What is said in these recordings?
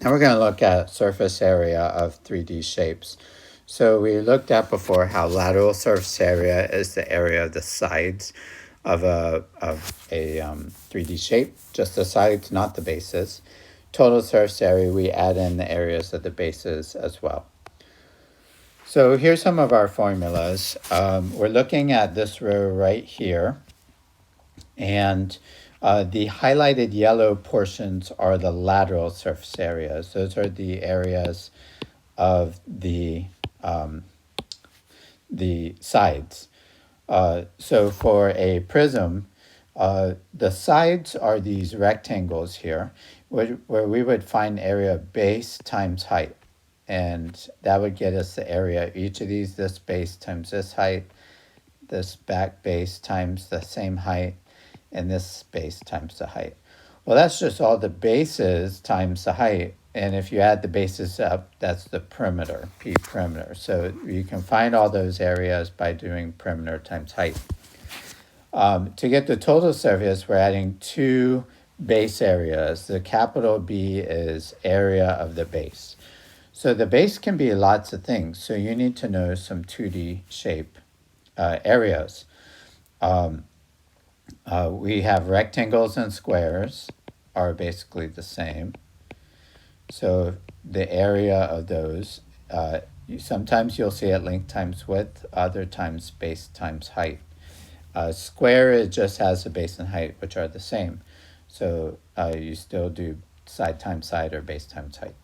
And we're going to look at surface area of 3D shapes. So we looked at before how lateral surface area is the area of the sides of a 3D shape, just the sides, not the bases. Total surface area, we add in the areas of the bases as well. So here's some of our formulas. We're looking at this row right here, and the highlighted yellow portions are the lateral surface areas. Those are the areas of the sides. So for a prism, the sides are these rectangles here, where we would find area base times height. And that would get us the area. Each of these, this base times this height, this back base times the same height, and this base times the height. Well, that's just all the bases times the height. And if you add the bases up, that's the perimeter, P perimeter. So you can find all those areas by doing perimeter times height. To get the total surface, we're adding two base areas. The capital B is area of the base. So the base can be lots of things. So you need to know some 2D shape areas. We have rectangles and squares are basically the same. So the area of those, sometimes you'll see it length times width, other times base times height. Square, it just has the base and height, which are the same. So you still do side times side or base times height.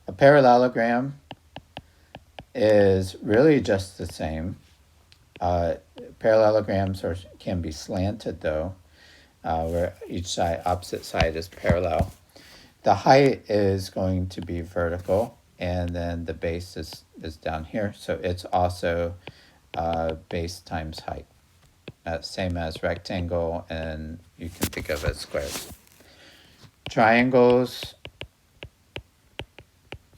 A parallelogram is really just the same. Parallelograms can be slanted though, where each side, opposite side is parallel. The height is going to be vertical, and then the base is down here. So it's also base times height. Same as rectangle, and you can think of it as squares. Triangles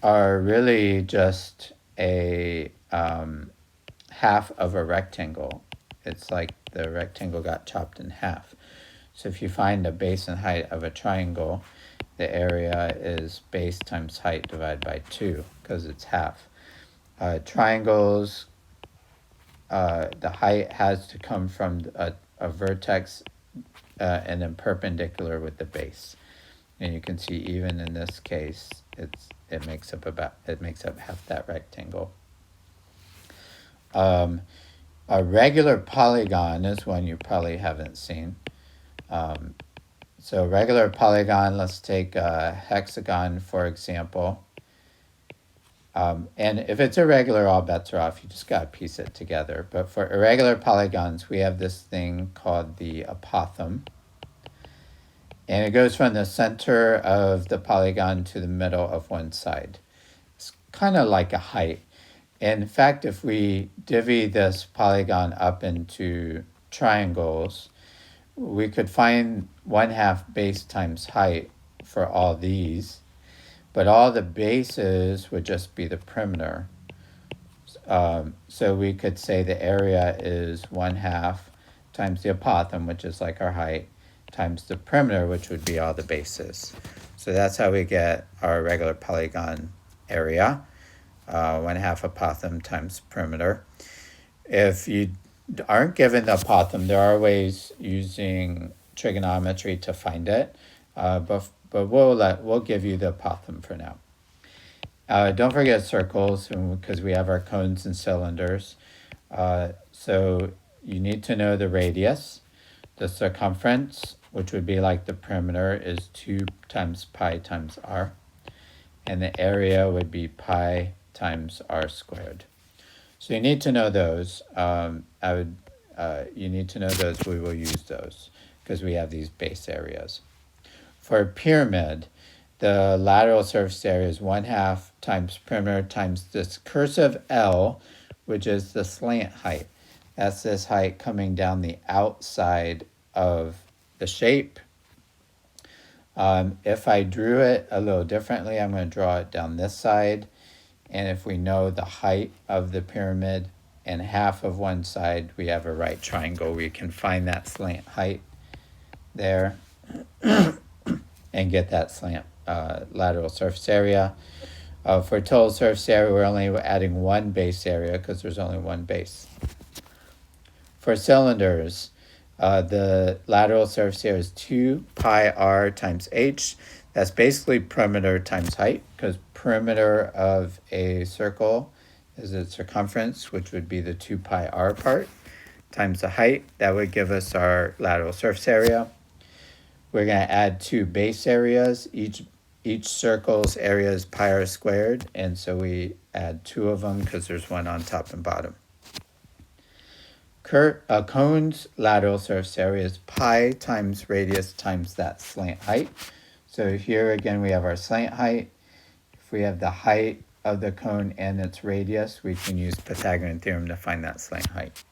are really just a half of a rectangle. It's like the rectangle got chopped in half. So if you find the base and height of a triangle, the area is base times height divided by 2, because it's half. Triangles, the height has to come from a vertex and then perpendicular with the base. And you can see even in this case, it makes up half that rectangle. A regular polygon is one you probably haven't seen. So regular polygon, let's take a hexagon, for example. And if it's irregular, all bets are off. You just got to piece it together. But for irregular polygons, we have this thing called the apothem. And it goes from the center of the polygon to the middle of one side. It's kind of like a height. In fact, if we divvy this polygon up into triangles, we could find 1/2 base times height for all these, but all the bases would just be the perimeter. So we could say the area is 1/2 times the apothem, which is like our height, times the perimeter, which would be all the bases. So that's how we get our regular polygon area, 1/2 apothem times perimeter. If you aren't given the apothem, there are ways using trigonometry to find it, but we'll give you the apothem for now. Don't forget circles, because we have our cones and cylinders. So you need to know the radius. The circumference, which would be like the perimeter, is 2 times pi times r. And the area would be pi times r squared. So you need to know those. You need to know those. We will use those because we have these base areas. For a pyramid, the lateral surface area is 1/2 times perimeter times this cursive L, which is the slant height. That's this height coming down the outside of the shape. If I drew it a little differently, I'm going to draw it down this side. And if we know the height of the pyramid and half of one side, we have a right triangle. We can find that slant height there and get that slant lateral surface area. For total surface area, we're only adding one base area because there's only one base. For cylinders, the lateral surface area is 2 pi r times h. That's basically perimeter times height, because perimeter of a circle is its circumference, which would be the 2 pi r part, times the height. That would give us our lateral surface area. We're going to add two base areas. Each circle's area is pi r squared, and so we add two of them because there's one on top and bottom. A cone's lateral surface area is pi times radius times that slant height. So here again we have our slant height. If we have the height of the cone and its radius, we can use Pythagorean theorem to find that slant height.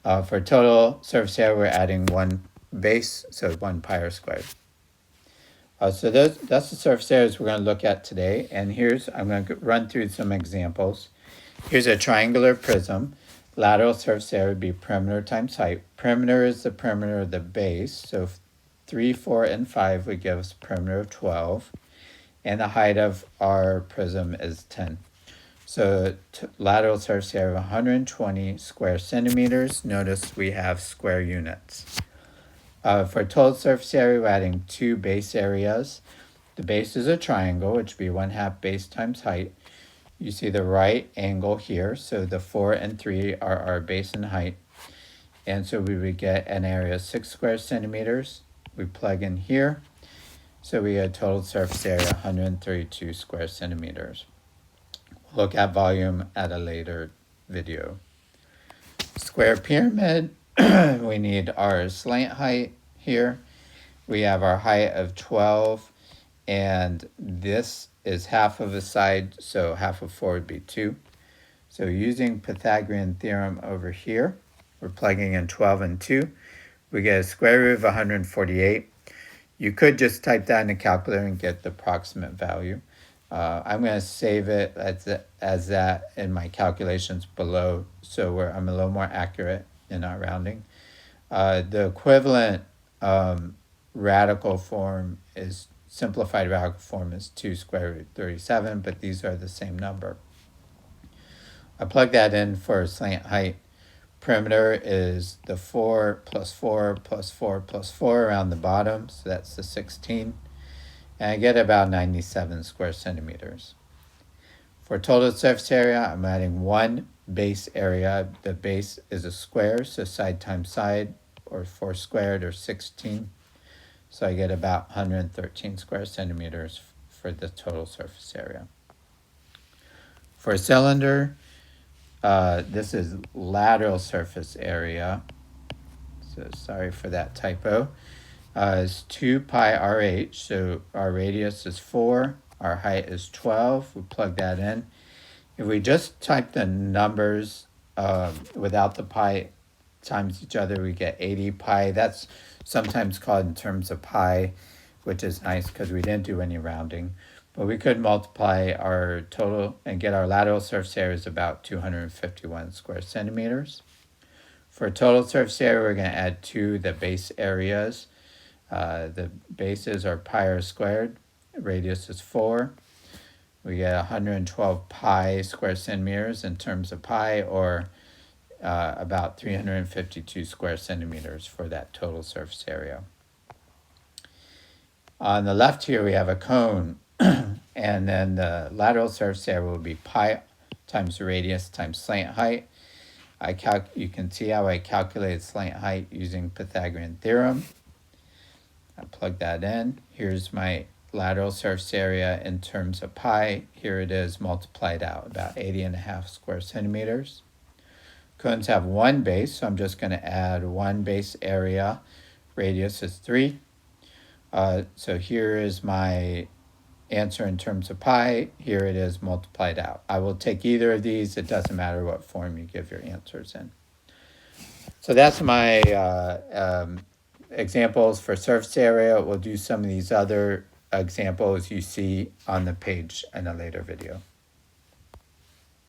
For total surface area, we're adding one base, so 1 pi r squared. So that's the surface areas we're going to look at today. And I'm going to run through some examples. Here's a triangular prism. Lateral surface area would be perimeter times height. Perimeter is the perimeter of the base. So 3, 4, and 5 would give us a perimeter of 12. And the height of our prism is 10. So lateral surface area of 120 square centimeters. Notice we have square units. For total surface area, we're adding two base areas. The base is a triangle, which would be 1/2 base times height. You see the right angle here, so the 4 and 3 are our base and height. And so we would get an area of 6 square centimeters. We plug in here, so we get a total surface area 132 square centimeters. We'll look at volume at a later video. Square pyramid, we need our slant height here. We have our height of 12, and this is half of a side, so half of 4 would be 2. So using Pythagorean theorem over here, we're plugging in 12 and 2. We get a square root of 148. You could just type that in a calculator and get the approximate value. I'm going to save it as that in my calculations below, so I'm a little more accurate in our rounding. The equivalent radical form is simplified radical form is 2 square root 37, but these are the same number. I plug that in for slant height. Perimeter is the 4 plus 4 plus 4 plus 4 around the bottom, so that's the 16. And I get about 97 square centimeters. For total surface area, I'm adding one base area. The base is a square, so side times side, or 4 squared, or 16. So I get about 113 square centimeters for the total surface area. For a cylinder, this is lateral surface area. So sorry for that typo. Is 2 pi RH, so our radius is 4, our height is 12. We plug that in. If we just type the numbers without the pi times each other, we get 80 pi. That's sometimes called in terms of pi, which is nice because we didn't do any rounding. But we could multiply our total and get our lateral surface area is about 251 square centimeters. For total surface area, we're going to add the base areas. The bases are pi r squared, radius is 4. We get 112 pi square centimeters in terms of pi, or about 352 square centimeters for that total surface area. On the left here we have a cone, and then the lateral surface area will be pi times radius times slant height. You can see how I calculated slant height using Pythagorean theorem. I plug that in. Here's my lateral surface area in terms of pi. Here it is multiplied out, about 80.5 square centimeters. Cones have one base, so I'm just going to add one base area. Radius is 3. So here is my answer in terms of pi. Here it is multiplied out. I will take either of these. It doesn't matter what form you give your answers in. So that's my examples for surface area. We'll do some of these other examples you see on the page in a later video.